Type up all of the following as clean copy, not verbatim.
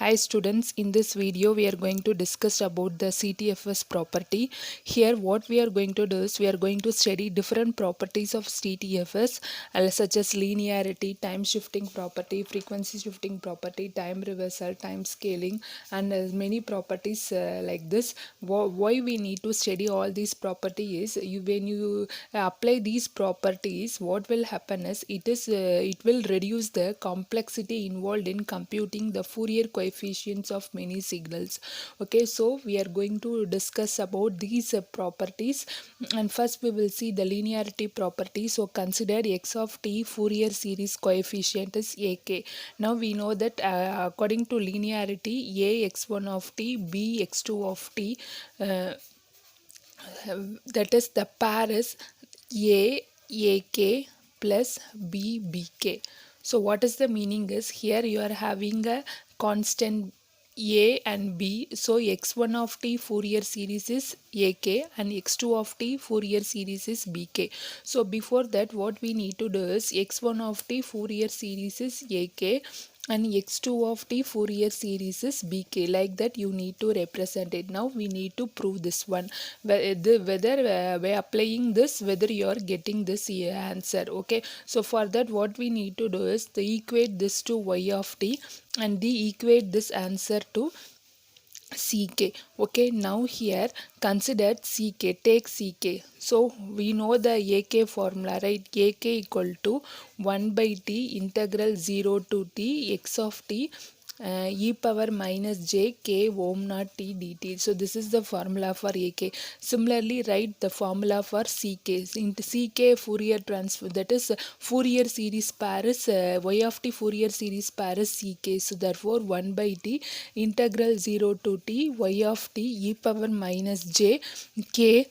Hi students, in this video we are going to discuss about the CTFS property. Here what we are going to do is we are going to study different properties of CTFS such as linearity, time shifting property, frequency shifting property, time reversal, time scaling and many properties like this. Why we need to study all these properties is when you apply these properties, what will happen is it will reduce the complexity involved in computing the Fourier coefficients of many signals. Okay, so we are going to discuss about these properties, and first we will see the linearity property. So consider x of t Fourier series coefficient is ak. Now we know that according to linearity, a x1 of t, b x2 of t, that is the pair is a ak plus b bk. So what is the meaning is here you are having a constant a and b, so x1 of t Fourier series is ak and x2 of t Fourier series is bk. So before that what we need to do is x1 of t Fourier series is ak and x2 of t Fourier series is bk. Like that you need to represent it. Now we need to prove this one, whether by applying this whether you are getting this answer. Okay, so for that what we need to do is to equate this to y of t and de-equate this answer to ck. Okay, now here consider ck, take ck. So we know the ak formula, right? Ak equal to 1 by t integral 0 to t x of t e power minus j k ohm naught t dt. So this is the formula for ak. Similarly, write the formula for ck. Into ck Fourier transform, that is Fourier series pair is y of t Fourier series pair is ck. So therefore 1 by t integral 0 to t y of t e power minus j k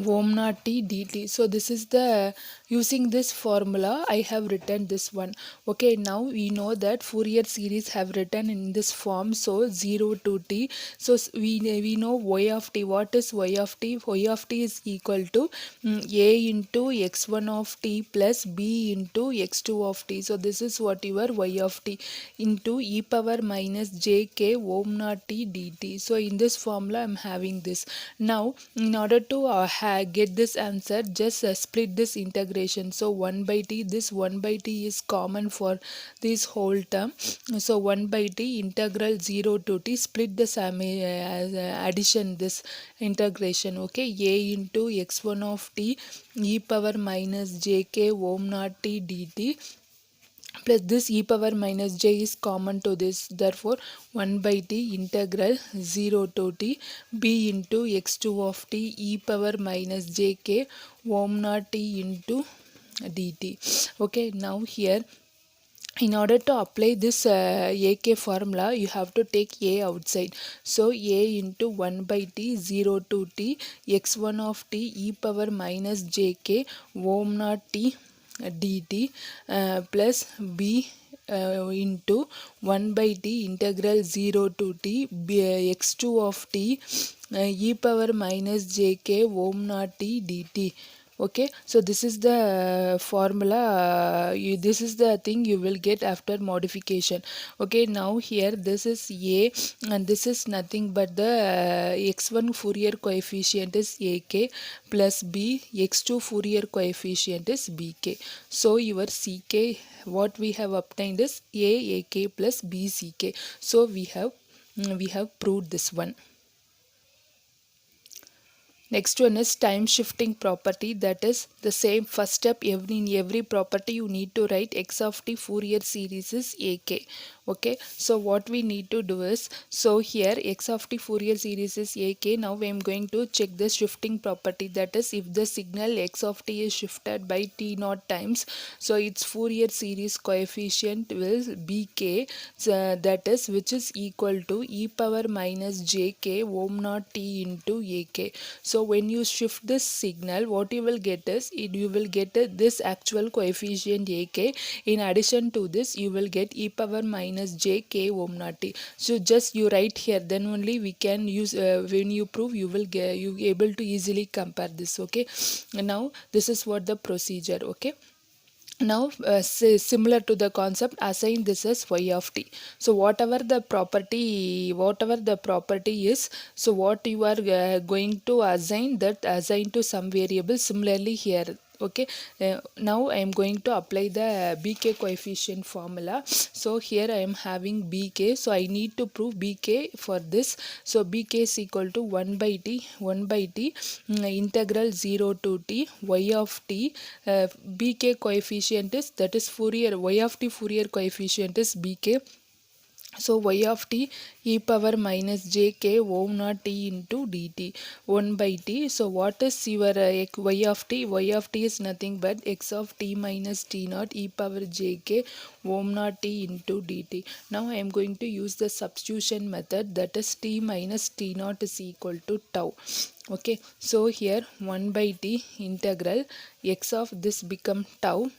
ohm naught t dt. So this is the, using this formula I have written this one. Okay, now we know that Fourier series have written in this form, so 0 to t. So we know y of t. What is y of t? Y of t is equal to a into x1 of t plus b into x2 of t. So this is what your y of t into e power minus j k ohm naught t dt. So in this formula I am having this. Now in order to get this answer, just split this integration. So 1 by t, this 1 by t is common for this whole term. So 1 by t integral 0 to t, split the addition, this integration. Okay, a into x1 of t e power minus jk ohm naught t dt plus this e power minus j is common to this, therefore 1 by t integral 0 to t b into x2 of t e power minus jk ohm naught t into dt. Okay, now here in order to apply this ak formula you have to take a outside. So a into 1 by t 0 to t x1 of t e power minus jk ohm naught t dt plus b into 1 by t integral 0 to t x2 of t e power minus jk ohm naught t dt. Okay, so this is the formula, this is the thing you will get after modification. Okay, now here this is a and this is nothing but the x1 Fourier coefficient is ak plus b, x2 Fourier coefficient is bk. So your ck, what we have obtained is a ak plus b ck. So we have proved this one. Next one is time shifting property, that is the same first step. In every property you need to write x of t Fourier series is ak. Okay, so what we need to do is, so here x of t Fourier series is ak. Now I am going to check the shifting property, that is if the signal x of t is shifted by t naught times, so its Fourier series coefficient will bk, that is which is equal to e power minus jk ohm naught t into ak. So when you shift this signal, what you will get is you will get this actual coefficient ak. In addition to this you will get e power minus j k ohm naught t. So just you write here, then only we can use, when you prove you will get, you able to easily compare this. Okay, and now this is what the procedure. Okay, Now similar to the concept, assign this as y of t. So whatever the property is, so what you are going to assign, that assign to some variable. Similarly here, okay. Now I am going to apply the bk coefficient formula. So here I am having bk, so I need to prove bk for this. So bk is equal to 1 by t integral 0 to t y of t. Bk coefficient is, that is Fourier, y of t Fourier coefficient is bk. So y of t e power minus jk ohm naught t into dt 1 by t. So what is your y of t? Y of t is nothing but x of t minus t naught e power jk ohm naught t into dt. Now I am going to use the substitution method, that is t minus t naught is equal to tau. Okay, so here 1 by t integral x of this become tau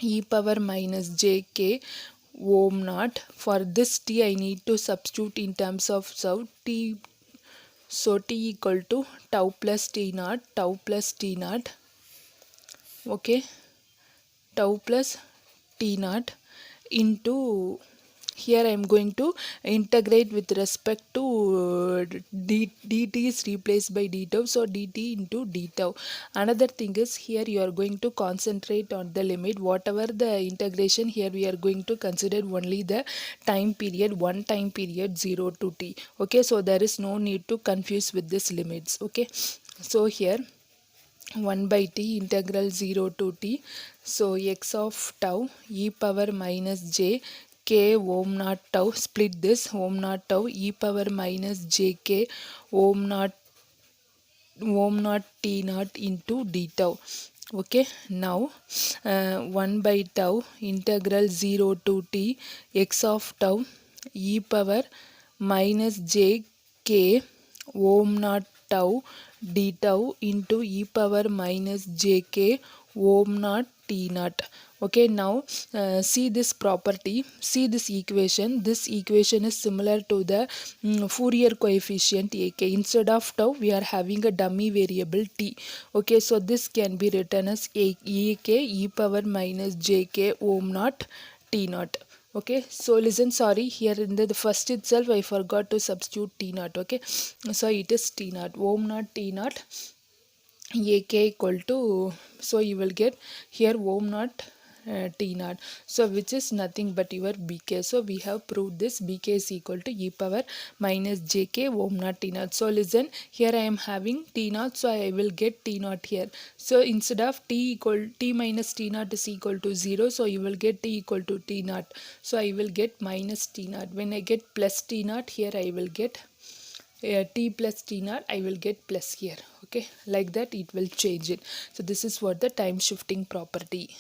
e power minus jk ohm naught. For this t I need to substitute in terms of t. So t equal to tau plus t naught, okay, tau plus t naught into, here I am going to integrate with respect to dt is replaced by d tau, so dt into d tau. Another thing is, here you are going to concentrate on the limit. Whatever the integration, here we are going to consider only the time period, one time period 0 to t. Okay, so there is no need to confuse with this limits. Okay, so here 1 by t integral 0 to t. So x of tau e power minus j k ohm naught tau, split this ohm naught tau e power minus jk ohm naught t naught into d tau. Okay, now 1 by tau integral 0 to t x of tau e power minus j k ohm naught tau d tau into e power minus jk ohm naught t naught. Okay, now see this property, see this equation. This equation is similar to the Fourier coefficient ak. Instead of tau we are having a dummy variable t. Okay, so this can be written as ak e power minus jk ohm naught t naught. Okay, so listen, sorry, here in the first itself I forgot to substitute t naught. Okay, so it is t naught ohm naught t naught ak equal to, so you will get here ohm naught t naught, so which is nothing but your bk. So we have proved this bk is equal to e power minus jk ohm naught t naught. So listen, here I am having t naught, so I will get t naught here. So instead of t minus t naught is equal to 0, so you will get t equal to t naught, so I will get minus t naught. When I get plus t naught, here I will get t plus t naught, I will get plus here. Okay, like that it will change it. So this is what the time shifting property.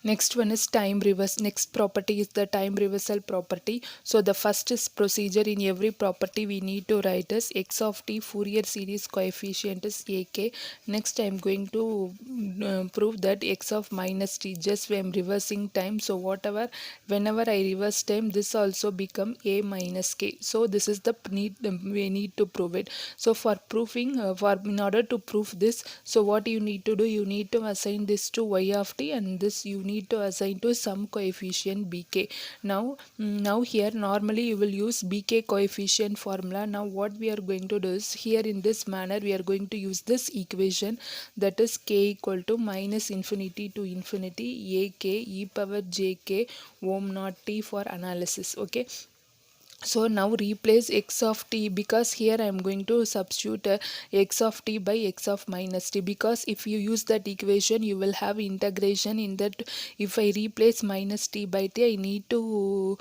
Next one is time reverse. Next property is the time reversal property. So the first is procedure. In every property we need to write as x of t Fourier series coefficient is ak. Next I am going to prove that x of minus t, just I am reversing time. So whenever I reverse time, this also become a minus k. So this is the need, we need to prove it. So for proving, in order to prove this, so what you need to do, you need to assign this to y of t, and this you need to assign to some coefficient bk. Now here normally you will use bk coefficient formula. Now what we are going to do is, here in this manner we are going to use this equation, that is k equal to minus infinity to infinity ak e power jk ohm naught t for analysis. Okay, so now replace x of t, because here I am going to substitute x of t by x of minus t, because if you use that equation you will have integration in that. If I replace minus t by t, I need to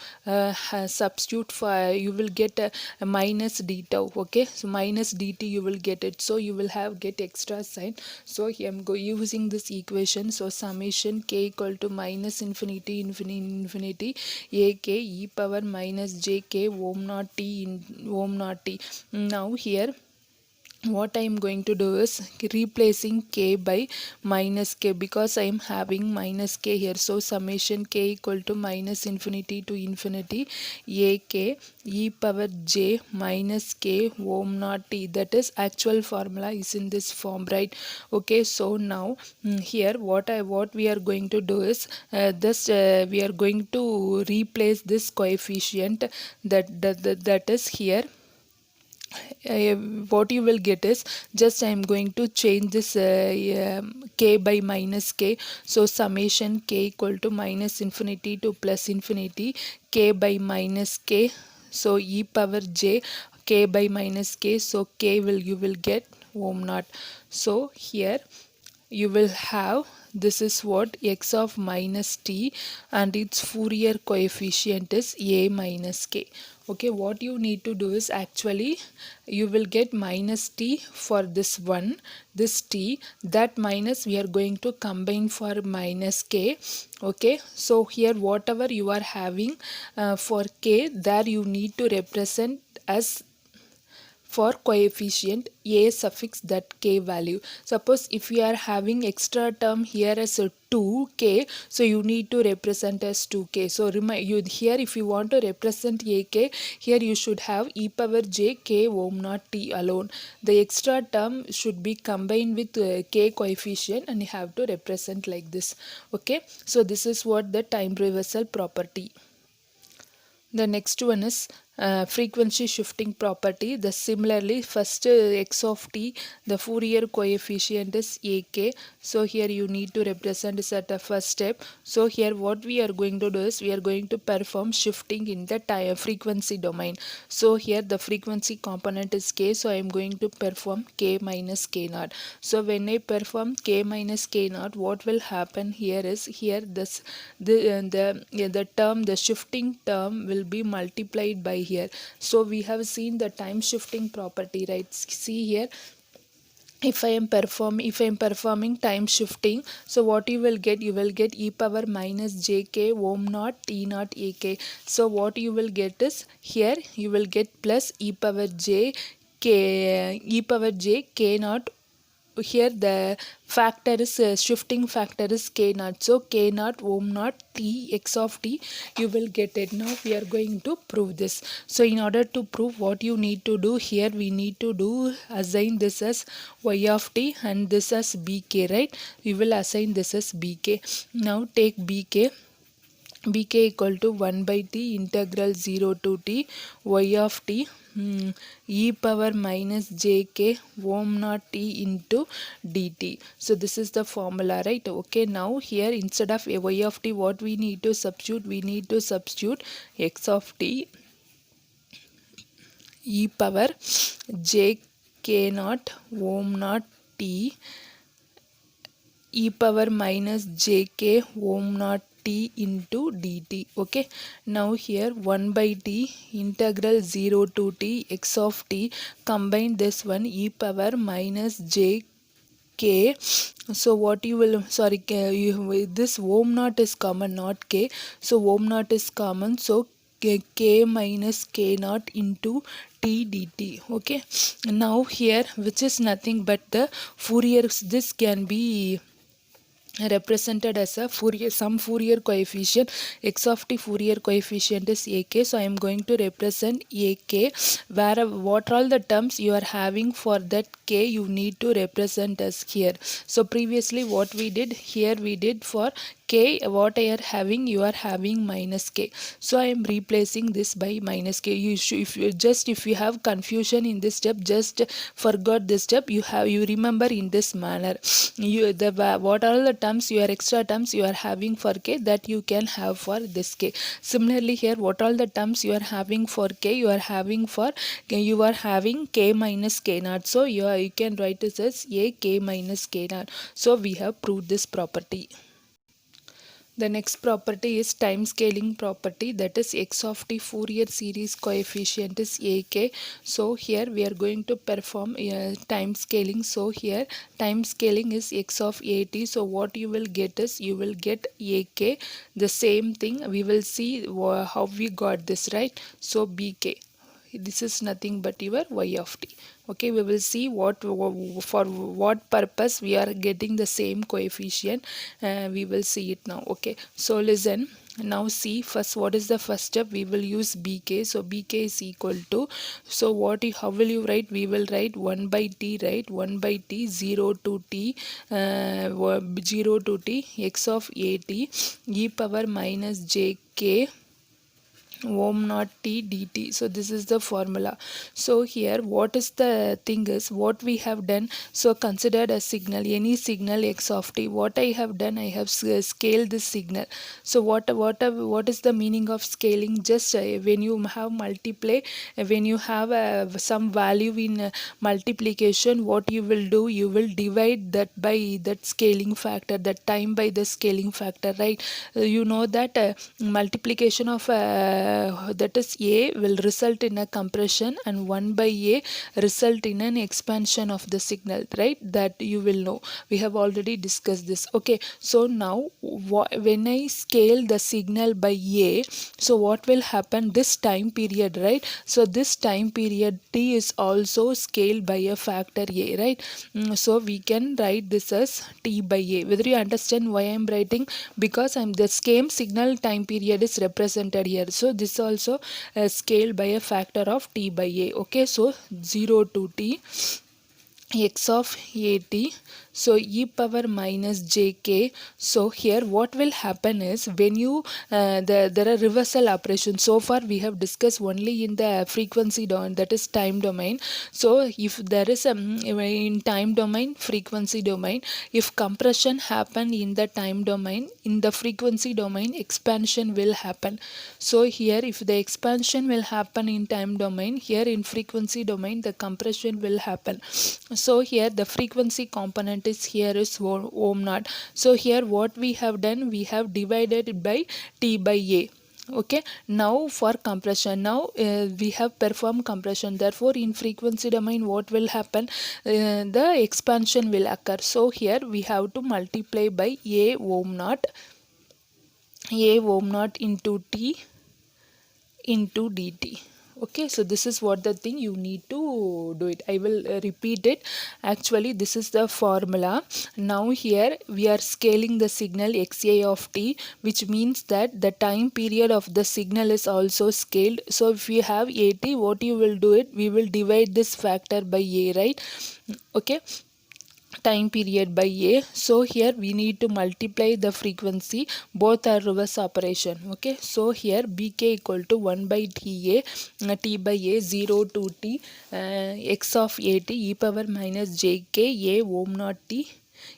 substitute for, you will get a minus d tau. Okay, so minus dt you will get it, so you will have get extra sign. So here I am using this equation. So summation k equal to minus infinity ak e power minus jk ohm naught t in ohm naught t. Now here what I am going to do is replacing k by minus k, because I am having minus k here. So summation k equal to minus infinity to infinity a k e power j minus k ohm naught t. That is actual formula is in this form, right? Okay, so now here what we are going to do is this we are going to replace this coefficient that is here. What you will get is, just I am going to change this k by minus k. So summation k equal to minus infinity to plus infinity k by minus k. So e power j k by minus k. So k will, you will get ohm naught. So here you will have, this is what, x of minus t, and its Fourier coefficient is a minus k. Okay, what you need to do is, actually you will get minus t for this one, this t, that minus we are going to combine for minus k. Okay, so here whatever you are having for k, there you need to represent as for coefficient a suffix that k value. Suppose if you are having extra term here as a 2k, so you need to represent as 2k. So you here, if you want to represent ak, here you should have e power j k ohm naught t alone. The extra term should be combined with k coefficient, and you have to represent like this. Okay, so this is what the time reversal property. The next one is frequency shifting property. The similarly, first x of t, the Fourier coefficient is ak. So here you need to represent this at the first step. So here what we are going to do is, we are going to perform shifting in the time frequency domain. So here the frequency component is k, so I am going to perform k minus k naught. So when I perform k minus k naught, what will happen here is, here this the term, the shifting term will be multiplied by here. So we have seen the time shifting property, right? See here, if I am performing time shifting, so what you will get, you will get e power minus jk ohm naught t naught ak. So what you will get is, here you will get plus e power j k naught. Here the factor is shifting factor is k naught. So k naught ohm naught t x of t, you will get it. Now we are going to prove this. So in order to prove, what you need to do here, we need to do assign this as y of t and this as bk, right? We will assign this as bk. Now take bk equal to 1 by t integral 0 to t y of t e power minus jk ohm naught t into dt. So this is the formula, right? Okay, now here instead of y of t, what we need to substitute, we need to substitute x of t e power jk naught ohm naught t e power minus jk ohm naught t into dt. Okay, now here 1 by t integral 0 to t x of t, combine this one e power minus jk. So what you will, sorry, this ohm naught is common, not k. So ohm naught is common, so k minus k naught into t dt. Okay, now here, which is nothing but the Fourier, this can be represented as a Fourier, some Fourier coefficient. X of t Fourier coefficient is ak, so I am going to represent ak, where what all the terms you are having for that k, you need to represent as here. So previously what we did here, we did for k, what I are having, you are having minus k. So I am replacing this by minus k. You should, if you have confusion in this step, just forgot this step, you remember in this manner. What are the terms, your extra terms you are having for k, that you can have for this k. Similarly here, what all the terms you are having for k, you are having k minus k naught. So you can write this as a k minus k naught. So we have proved this property. The next property is time scaling property, that is x of t Fourier series coefficient is ak. So here we are going to perform time scaling. So here time scaling is x of at. So what you will get is, you will get ak. The same thing we will see how we got this, right? So bk, this is nothing but your y of t. Okay, we will see for what purpose we are getting the same coefficient. We will see it now. Okay, so listen. Now see first, what is the first step? We will use bk. So bk is equal to, so how will you write? We will write 1 by t, right? 1 by t 0 to t 0 to t x of at e power minus jk ohm naught t dt. So this is the formula. So here what is the thing is, what we have done, so considered a signal, any signal x of t. What I have done, I have scaled this signal. So what is the meaning of scaling? Just when you have multiply, when you have some value in multiplication, what you will do, you will divide that by that scaling factor, that time by the scaling factor, right? You know that multiplication of that is a will result in a compression, and 1 by a result in an expansion of the signal, right? That you will know. We have already discussed this. Okay, so now when I scale the signal by a, so what will happen? This time period, right? So this time period t is also scaled by a factor a, right? So we can write this as t by a. Whether you understand why I am writing? Because I'm the same signal time period is represented here. So this also scaled by a factor of t by a. Okay, so 0 to t x of at, so e power minus jk. So here what will happen is, when you there are reversal operations. So far we have discussed only in the frequency domain, that is time domain. So if there is in time domain, frequency domain, if compression happen in the time domain, in the frequency domain expansion will happen. So here if the expansion will happen in time domain, here in frequency domain the compression will happen. So here the frequency component is here is ohm naught. So here what we have done, we have divided it by t by a. Okay, now for compression, now we have performed compression, therefore in frequency domain what will happen, the expansion will occur. So here we have to multiply by a ohm naught into t into dt. Okay, so this is what the thing you need to do it. I will repeat it. Actually this is the formula. Now here we are scaling the signal xa of t, which means that the time period of the signal is also scaled. So if we have at, what you will do it, we will divide this factor by a, right? Okay, time period by a. So here we need to multiply the frequency, both are reverse operation. Okay, so here bk equal to 1 by ta t by a 0 to t x of at e power minus jk a ohm naught t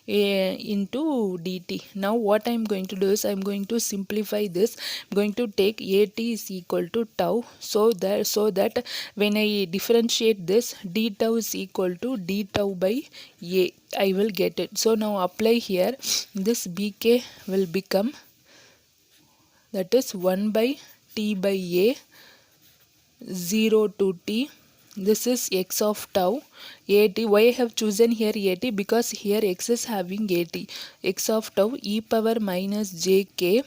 into dt. Now what I am going to do is, I am going to simplify this. I am going to take at is equal to tau, so that when I differentiate this, d tau is equal to d tau by a, I will get it. So now apply here, this bk will become, that is 1 by t by a 0 to t, this is x of tau at. Why I have chosen here at? Because here x is having at, x of tau e power minus jk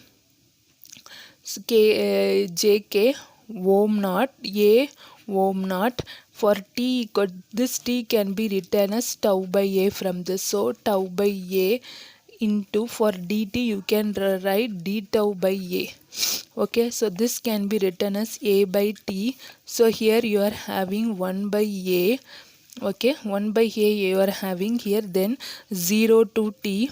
jk ohm naught a ohm naught. For t, this t can be written as tau by a from this. So tau by a into, for dt you can write d tau by a. Okay, so this can be written as a by t. So here you are having 1 by a. Okay, 1 by a you are having here, then 0 to t.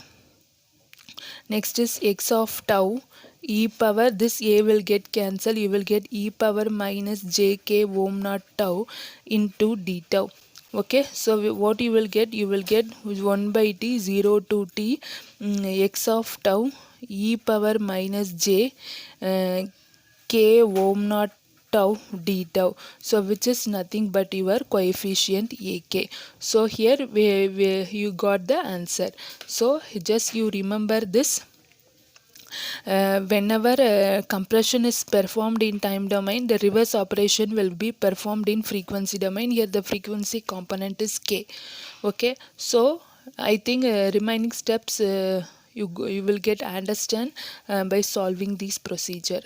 Next is x of tau e power, this a will get cancelled, you will get e power minus jk ohm naught tau into d tau. Okay, so what you will get, 1 by t 0 to t x of tau e power minus j k ohm naught tau d tau, so which is nothing but your coefficient ak. So here you got the answer. So just you remember this. Whenever compression is performed in time domain, the reverse operation will be performed in frequency domain. Here the frequency component is k. Okay, so I think remaining steps you will get understand by solving this procedure.